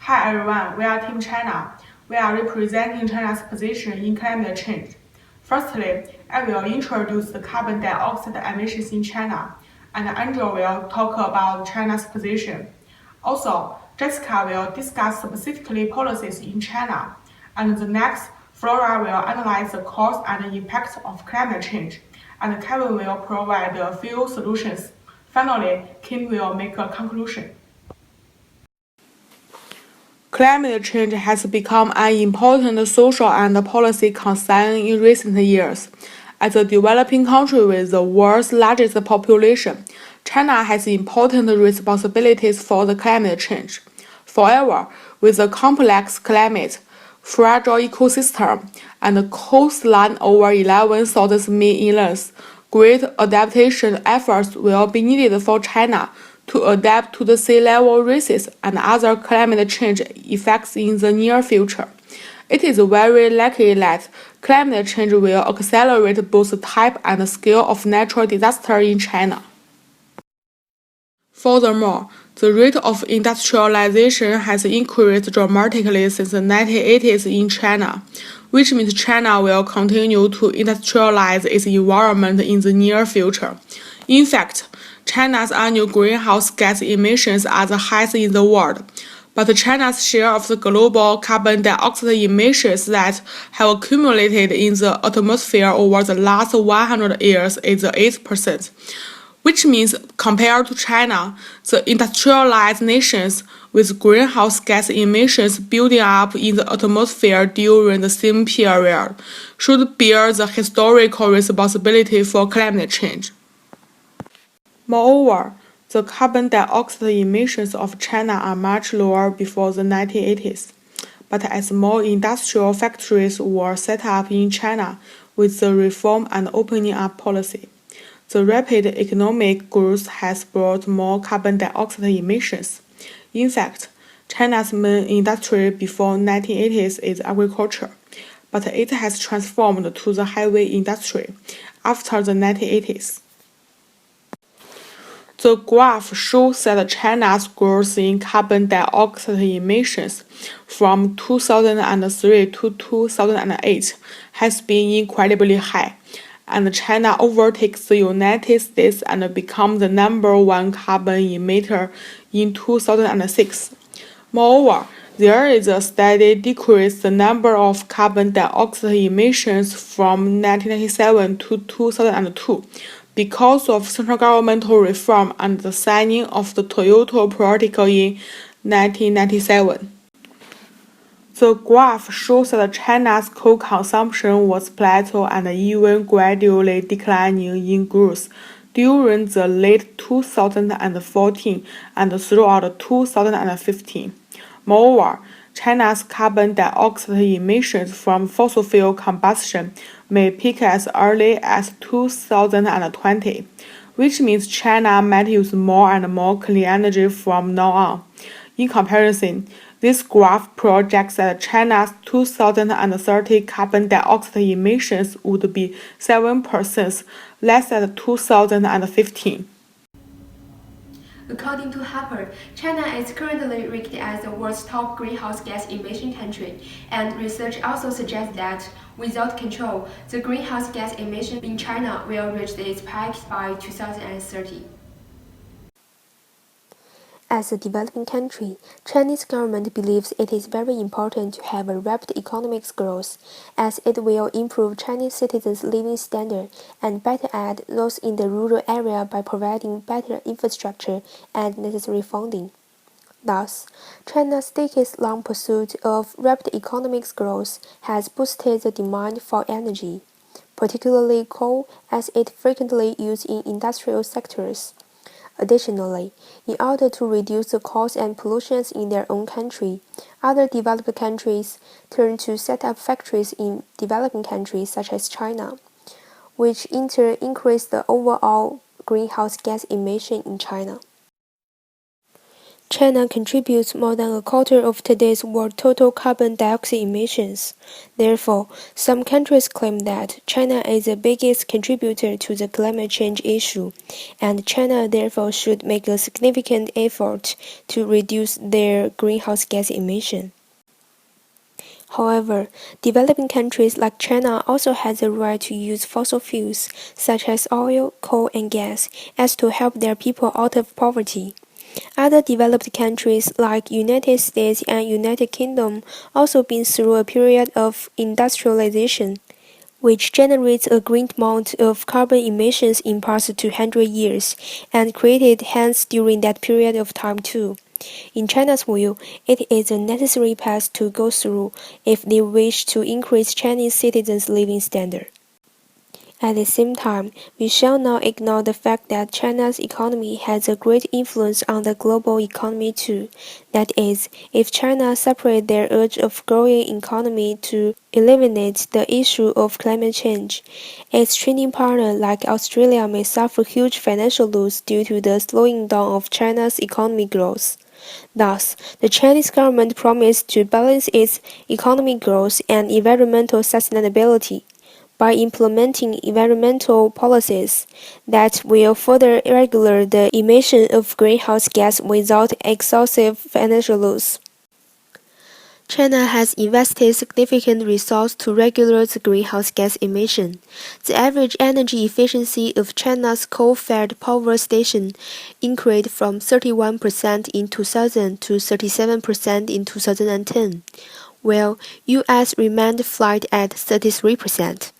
Hi everyone, we are Team China. We are representing China's position in climate change. Firstly, I will introduce the carbon dioxide emissions in China, and Andrew will talk about China's position. Also, Jessica will discuss specifically policies in China, and the next, Flora will analyze the cause and impact of climate change, and Kevin will provide a few solutions. Finally, Kim will make a conclusion. Climate change has become an important social and policy concern in recent years. As a developing country with the world's largest population, China has important responsibilities for the climate change. However, with a complex climate, fragile ecosystem, and a coastline over 11,000 mi in length, great adaptation efforts will be needed for China to adapt to the sea level rises and other climate change effects in the near future. It is very likely that climate change will accelerate both the type and scale of natural disaster in China. Furthermore, the rate of industrialization has increased dramatically since the 1980s in China, which means China will continue to industrialize its environment in the near future. In fact, China's annual greenhouse gas emissions are the highest in the world, but China's share of the global carbon dioxide emissions that have accumulated in the atmosphere over the last 100 years is 8%, which means compared to China, the industrialized nations with greenhouse gas emissions building up in the atmosphere during the same period should bear the historical responsibility for climate change. Moreover, the carbon dioxide emissions of China are much lower before the 1980s. But as more industrial factories were set up in China with the reform and opening up policy, the rapid economic growth has brought more carbon dioxide emissions. In fact, China's main industry before 1980s is agriculture, but it has transformed to the heavy industry after the 1980s. The graph shows that China's growth in carbon dioxide emissions from 2003 to 2008 has been incredibly high, and China overtakes the United States and becomes the number one carbon emitter in 2006. Moreover, there is a steady decrease in the number of carbon dioxide emissions from 1997 to 2002 because of central governmental reform and the signing of the Kyoto Protocol in 1997. The graph shows that China's coal consumption was plateaued and even gradually declining in growth during the late 2014 and throughout 2015. Moreover, China's carbon dioxide emissions from fossil fuel combustion may peak as early as 2020, which means China might use more and more clean energy from now on. In comparison, this graph projects that China's 2030 carbon dioxide emissions would be 7% less than 2015. According to Harper, China is currently ranked as the world's top greenhouse gas emission country, and research also suggests that, without control, the greenhouse gas emission in China will reach its peak by 2030. As a developing country, Chinese government believes it is very important to have a rapid economic growth, as it will improve Chinese citizens' living standard and better aid those in the rural area by providing better infrastructure and necessary funding. Thus, China's decades-long pursuit of rapid economic growth has boosted the demand for energy, particularly coal, as it frequently used in industrial sectors. Additionally, in order to reduce the cost and pollution in their own country, other developed countries turn to set up factories in developing countries such as China, which in turn increase the overall greenhouse gas emission in China. China contributes more than a quarter of today's world total carbon dioxide emissions. Therefore, some countries claim that China is the biggest contributor to the climate change issue, and China therefore should make a significant effort to reduce their greenhouse gas emission. However, developing countries like China also have the right to use fossil fuels such as oil, coal, and gas as to help their people out of poverty. Other developed countries like United States and United Kingdom also been through a period of industrialization, which generates a great amount of carbon emissions in past 200 years, and created hence during that period of time too. In China's view, it is a necessary path to go through if they wish to increase Chinese citizens' living standard. At the same time, we shall not ignore the fact that China's economy has a great influence on the global economy too. That is, if China separates their urge of growing economy to eliminate the issue of climate change, its trading partner like Australia may suffer huge financial loss due to the slowing down of China's economic growth. Thus, the Chinese government promised to balance its economic growth and environmental sustainability by implementing environmental policies that will further regulate the emission of greenhouse gas without excessive financial loss. China has invested significant resources to regulate the greenhouse gas emission. The average energy efficiency of China's coal-fired power station increased from 31% in 2000 to 37% in 2010, while U.S. remained flat at 33%.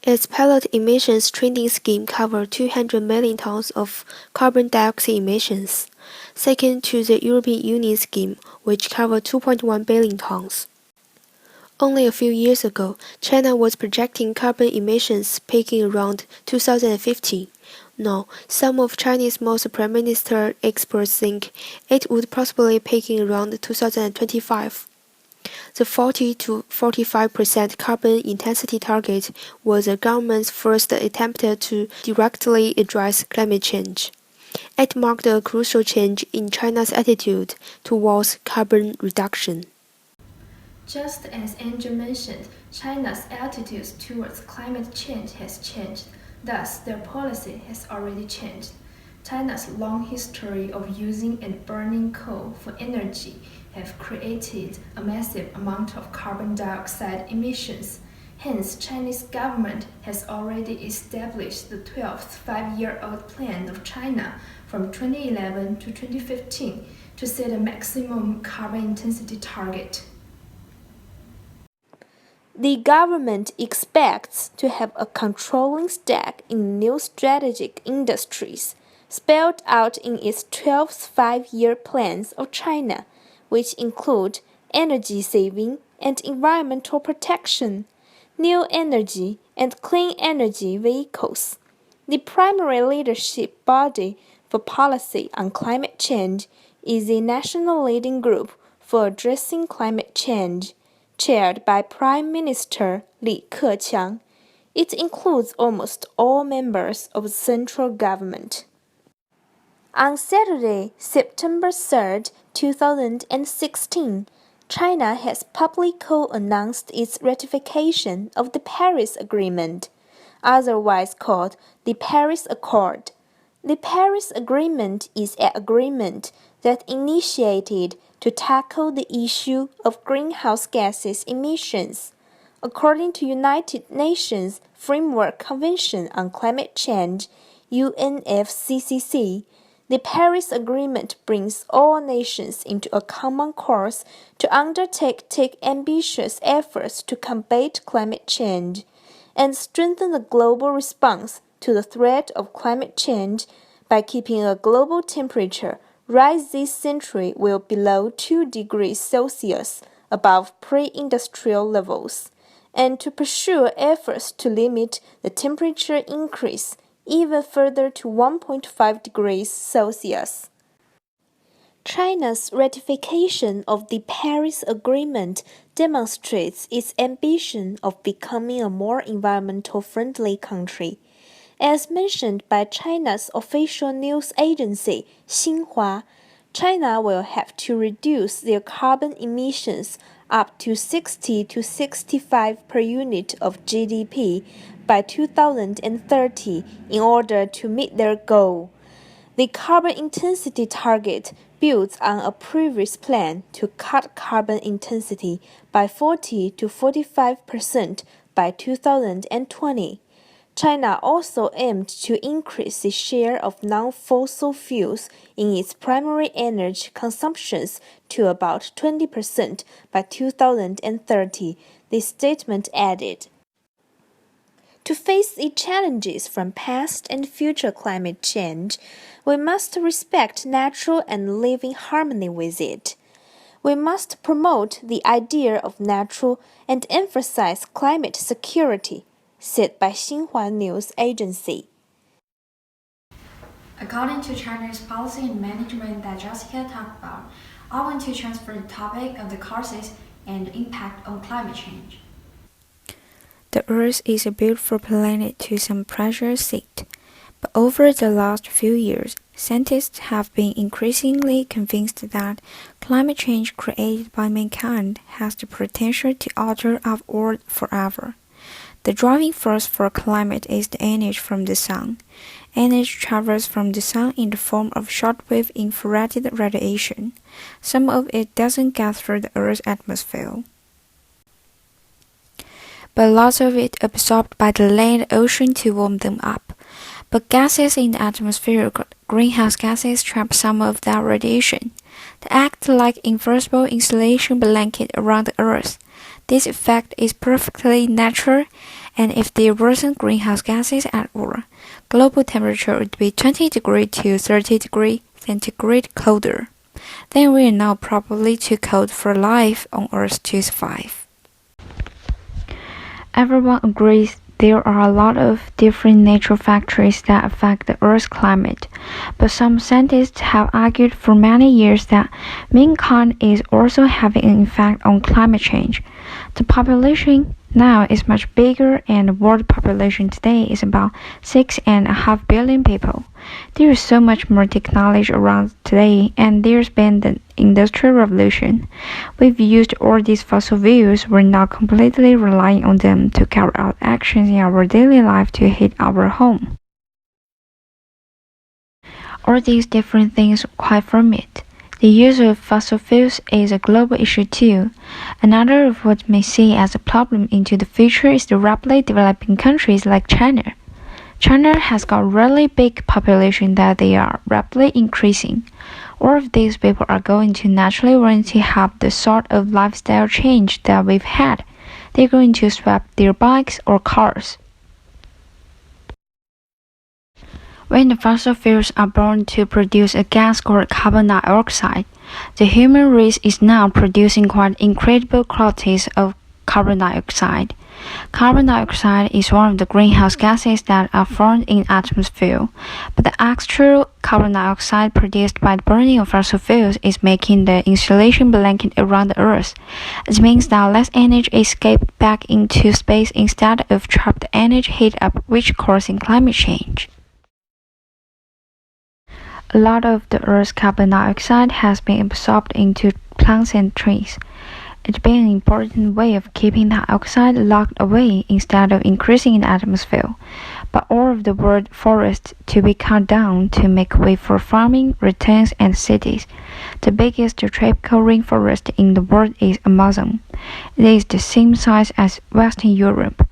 Its pilot emissions trading scheme covered 200 million tons of carbon dioxide emissions, second to the European Union scheme, which covered 2.1 billion tons. Only a few years ago, China was projecting carbon emissions peaking around 2050. Now, some of Chinese most prime minister experts think it would possibly peaking around 2025. The 40 to 45% carbon intensity target was the government's first attempt to directly address climate change. It marked a crucial change in China's attitude towards carbon reduction. Just as Andrew mentioned, China's attitude towards climate change has changed, thus their policy has already changed. China's long history of using and burning coal for energy have created a massive amount of carbon dioxide emissions. Hence, Chinese government has already established the 12th five-year-old plan of China from 2011 to 2015 to set a maximum carbon intensity target. The government expects to have a controlling stake in new strategic industries spelled out in its 12th five-year plans of China, which include energy saving and environmental protection, new energy and clean energy vehicles. The primary leadership body for policy on climate change is the National Leading Group for Addressing Climate Change, chaired by Prime Minister Li Keqiang. It includes almost all members of the central government. On Saturday, September 3, 2016, China has publicly announced its ratification of the Paris Agreement, otherwise called the Paris Accord. The Paris Agreement is an agreement that initiated to tackle the issue of greenhouse gases emissions. According to United Nations Framework Convention on Climate Change, UNFCCC, the Paris Agreement brings all nations into a common course to undertake ambitious efforts to combat climate change and strengthen the global response to the threat of climate change by keeping a global temperature rise this century well below 2 degrees Celsius above pre-industrial levels, and to pursue efforts to limit the temperature increase even further to 1.5 degrees Celsius. China's ratification of the Paris Agreement demonstrates its ambition of becoming a more environmentally friendly country. As mentioned by China's official news agency, Xinhua, China will have to reduce their carbon emissions up to 60 to 65 per unit of GDP by 2030 in order to meet their goal. The carbon intensity target builds on a previous plan to cut carbon intensity by 40 to 45% by 2020. China also aimed to increase the share of non-fossil fuels in its primary energy consumptions to about 20% by 2030, the statement added. To face the challenges from past and future climate change, we must respect nature and live in harmony with it. We must promote the idea of nature and emphasize climate security, said by Xinhua News Agency. According to China's policy and management that Jessica talked about, I want to transfer the topic of the causes and impact on climate change. The Earth is a beautiful planet to some pleasure seeked, but over the last few years, scientists have been increasingly convinced that climate change created by mankind has the potential to alter our world forever. The driving force for climate is the energy from the sun. Energy travels from the sun in the form of shortwave infrared radiation. Some of it doesn't get through the Earth's atmosphere, but lots of it absorbed by the land and ocean to warm them up. But gases in the atmosphere, greenhouse gases, trap some of that radiation. They act like invisible insulation blanket around the Earth. This effect is perfectly natural, and if there wasn't greenhouse gases at all, global temperature would be 20 degrees to 30 degrees centigrade colder. Then we are now probably too cold for life on Earth to survive. Everyone agrees there are a lot of different natural factors that affect the Earth's climate, but some scientists have argued for many years that mankind is also having an effect on climate change. The population now is much bigger, and the world population today is about 6.5 billion people. There is so much more technology around today, and there's been the Industrial Revolution. We've used all these fossil fuels, we're now completely relying on them to carry out actions in our daily life to heat our home. All these different things require from it. The use of fossil fuels is a global issue too. Another of what may see as a problem into the future is the rapidly developing countries like China. China has got a really big population that they are rapidly increasing. All of these people are going to naturally want to have the sort of lifestyle change that we've had. They're going to swap their bikes or cars. When the fossil fuels are burned to produce a gas called carbon dioxide, the human race is now producing quite incredible quantities of carbon dioxide. Carbon dioxide is one of the greenhouse gases that are formed in the atmosphere, but the actual carbon dioxide produced by the burning of fossil fuels is making the insulation blanket around the Earth. It means that less energy escapes back into space instead of trapped energy heat up, which causing climate change. A lot of the Earth's carbon dioxide has been absorbed into plants and trees. It's been an important way of keeping the dioxide locked away instead of increasing in the atmosphere. But all of the world forests to be cut down to make way for farming, returns, and cities. The biggest tropical rainforest in the world is Amazon. It is the same size as Western Europe.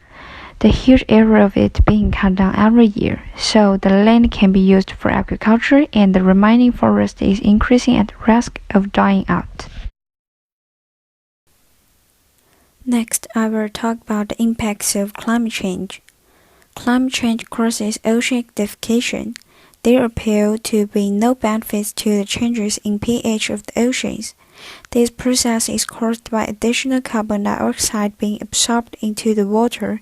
The huge area of it being cut down every year, so the land can be used for agriculture, and the remaining forest is increasing at risk of dying out. Next, I will talk about the impacts of climate change. Climate change causes ocean acidification. There appear to be no benefits to the changes in pH of the oceans. This process is caused by additional carbon dioxide being absorbed into the water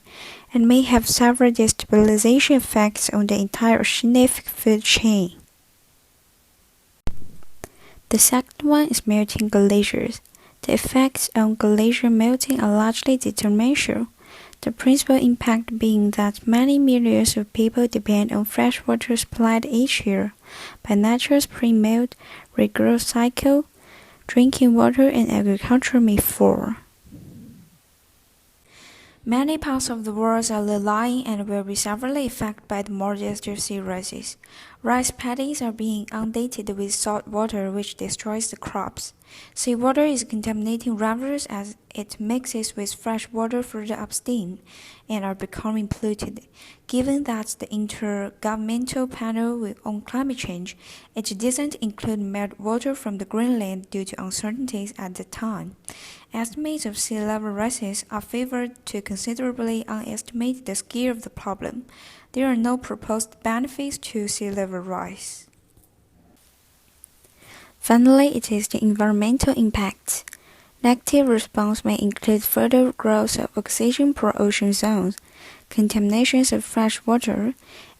and may have several destabilization effects on the entire oceanic food chain. The second one is melting glaciers. The effects on glacier melting are largely detrimental. The principal impact being that many millions of people depend on fresh water supplied each year by nature's pre-milled regrowth cycle. Drinking water and agriculture may fall. Many parts of the world are low-lying and will be severely affected by the modest sea rises. Rice paddies are being inundated with salt water which destroys the crops. Seawater is contaminating rivers as it mixes with fresh water further upstream and are becoming polluted. Given that the Intergovernmental Panel on Climate Change, it doesn't include meltwater from the Greenland due to uncertainties at the time. Estimates of sea level rises are favored to considerably underestimate the scale of the problem. There are no proposed benefits to sea level rise. Finally, it is the environmental impact. Negative response may include further growth of oxygen-poor ocean zones, contaminations of fresh water,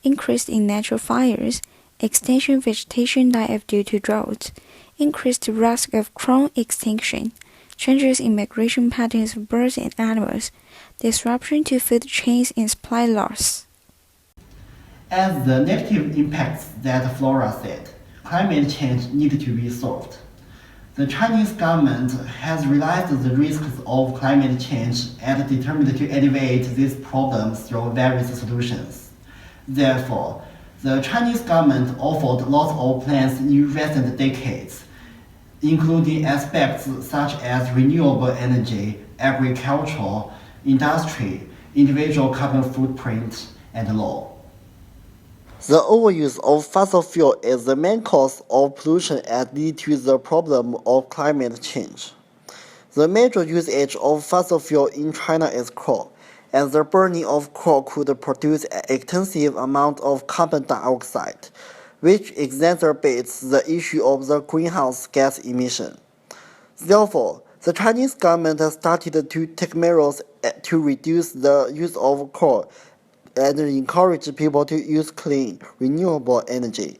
increase in natural fires, extinction vegetation die-off due to drought, increased risk of crop extinction, changes in migration patterns of birds and animals, disruption to food chains and supply loss. As the negative impacts that Flora said, climate change needs to be solved. The Chinese government has realized the risks of climate change and determined to alleviate these problems through various solutions. Therefore, the Chinese government offered lots of plans in recent decades, including aspects such as renewable energy, agriculture, industry, individual carbon footprint, and law. The overuse of fossil fuel is the main cause of pollution and leads to the problem of climate change. The major usage of fossil fuel in China is coal, and the burning of coal could produce an extensive amount of carbon dioxide, which exacerbates the issue of the greenhouse gas emission. Therefore, the Chinese government has started to take measures to reduce the use of coal and encourage people to use clean, renewable energy.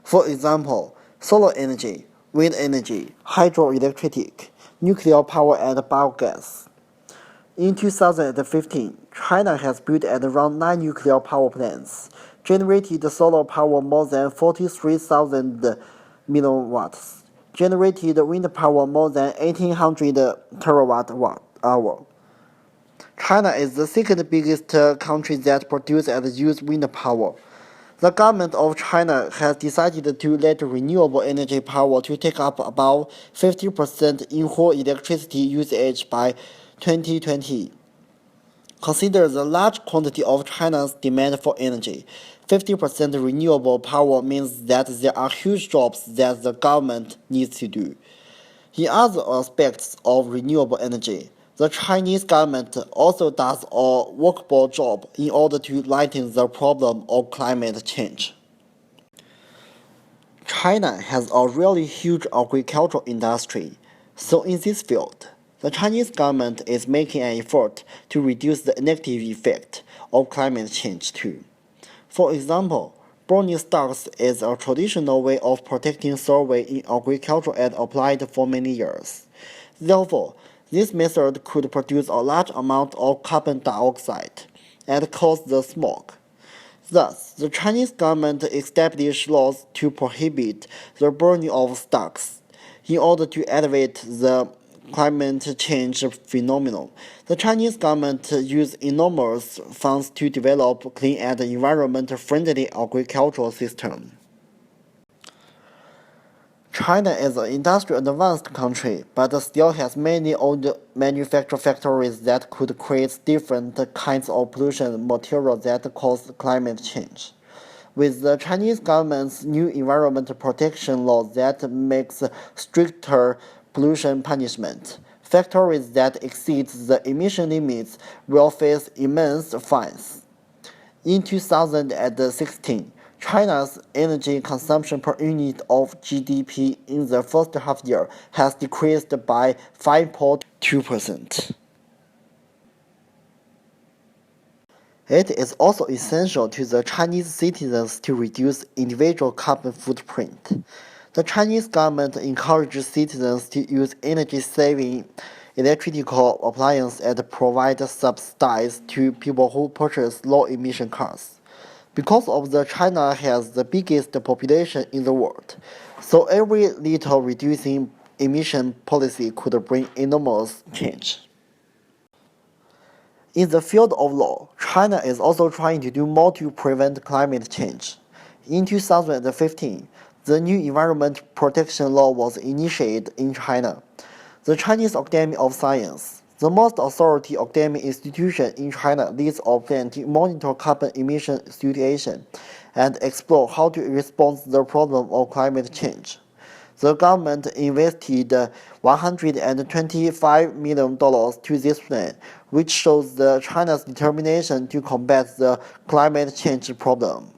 For example, solar energy, wind energy, hydroelectric, nuclear power, and biogas. In 2015, China has built around 9 nuclear power plants, generated solar power more than 43,000 megawatts, generated wind power more than 1,800 terawatt-hour. China is the second biggest country that produces and uses wind power. The government of China has decided to let renewable energy power to take up about 50% in whole electricity usage by 2020. Consider the large quantity of China's demand for energy. 50% renewable power means that there are huge jobs that the government needs to do. In other aspects of renewable energy, the Chinese government also does a workable job in order to lighten the problem of climate change. China has a really huge agricultural industry, so in this field, the Chinese government is making an effort to reduce the negative effect of climate change too. For example, burning stocks is a traditional way of protecting soil in agriculture and applied for many years. Therefore, this method could produce a large amount of carbon dioxide and cause the smoke. Thus, the Chinese government established laws to prohibit the burning of stocks. In order to alleviate the climate change phenomenon, the Chinese government used enormous funds to develop clean and environment-friendly agricultural system. China is an industrially advanced country, but still has many old manufacturing factories that could create different kinds of pollution material that cause climate change. With the Chinese government's new environmental protection law that makes stricter pollution punishment, factories that exceed the emission limits will face immense fines. In 2016, China's energy consumption per unit of GDP in the first half year has decreased by 5.2%. It is also essential to the Chinese citizens to reduce individual carbon footprint. The Chinese government encourages citizens to use energy-saving electrical appliances and provide subsidies to people who purchase low-emission cars. Because of China has the biggest population in the world, so every little reducing emission policy could bring enormous change. In the field of law, China is also trying to do more to prevent climate change. In 2015, the new Environment Protection Law was initiated in China. The Chinese Academy of Science, the most authority academic institution in China, leads a plan to monitor carbon emission situation and explore how to respond to the problem of climate change. The government invested $125 million to this plan, which shows China's determination to combat the climate change problem.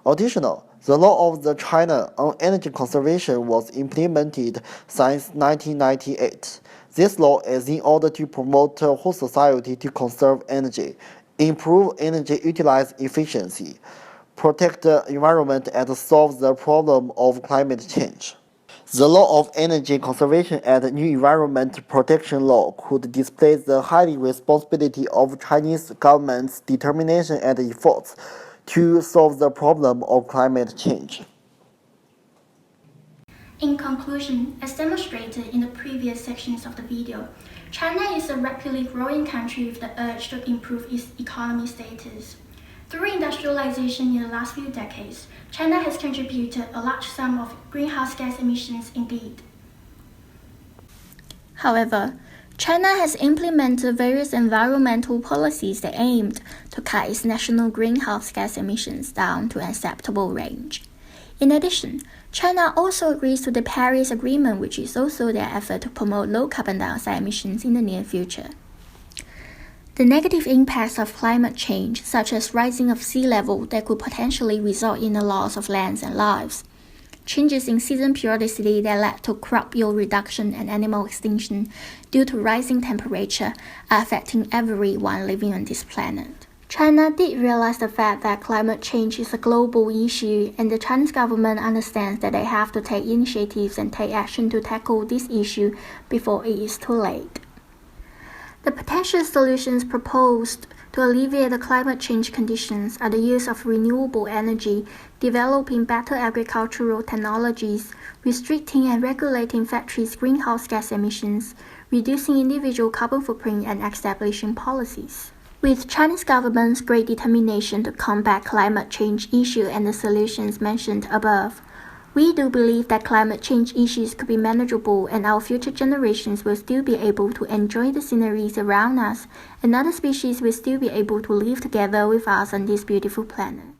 Additionally, the law of China on energy conservation was implemented since 1998. This law is in order to promote the whole society to conserve energy, improve energy utilization efficiency, protect the environment, and solve the problem of climate change. The law of energy conservation and new environment protection law could display the high responsibility of Chinese government's determination and efforts to solve the problem of climate change. In conclusion, as demonstrated in the previous sections of the video, China is a rapidly growing country with the urge to improve its economic status. Through industrialization in the last few decades, China has contributed a large sum of greenhouse gas emissions indeed. However, China has implemented various environmental policies that aimed to cut its national greenhouse gas emissions down to an acceptable range. In addition, China also agrees to the Paris Agreement, which is also their effort to promote low carbon dioxide emissions in the near future. The negative impacts of climate change, such as rising of sea level that could potentially result in the loss of lands and lives, changes in season periodicity that led to crop yield reduction and animal extinction due to rising temperature, are affecting everyone living on this planet. China did realize the fact that climate change is a global issue, and the Chinese government understands that they have to take initiatives and take action to tackle this issue before it is too late. The potential solutions proposed to alleviate the climate change conditions are the use of renewable energy, developing better agricultural technologies, restricting and regulating factories' greenhouse gas emissions, reducing individual carbon footprint, and establishing policies. With Chinese government's great determination to combat climate change issue and the solutions mentioned above, we do believe that climate change issues could be manageable and our future generations will still be able to enjoy the sceneries around us, and other species will still be able to live together with us on this beautiful planet.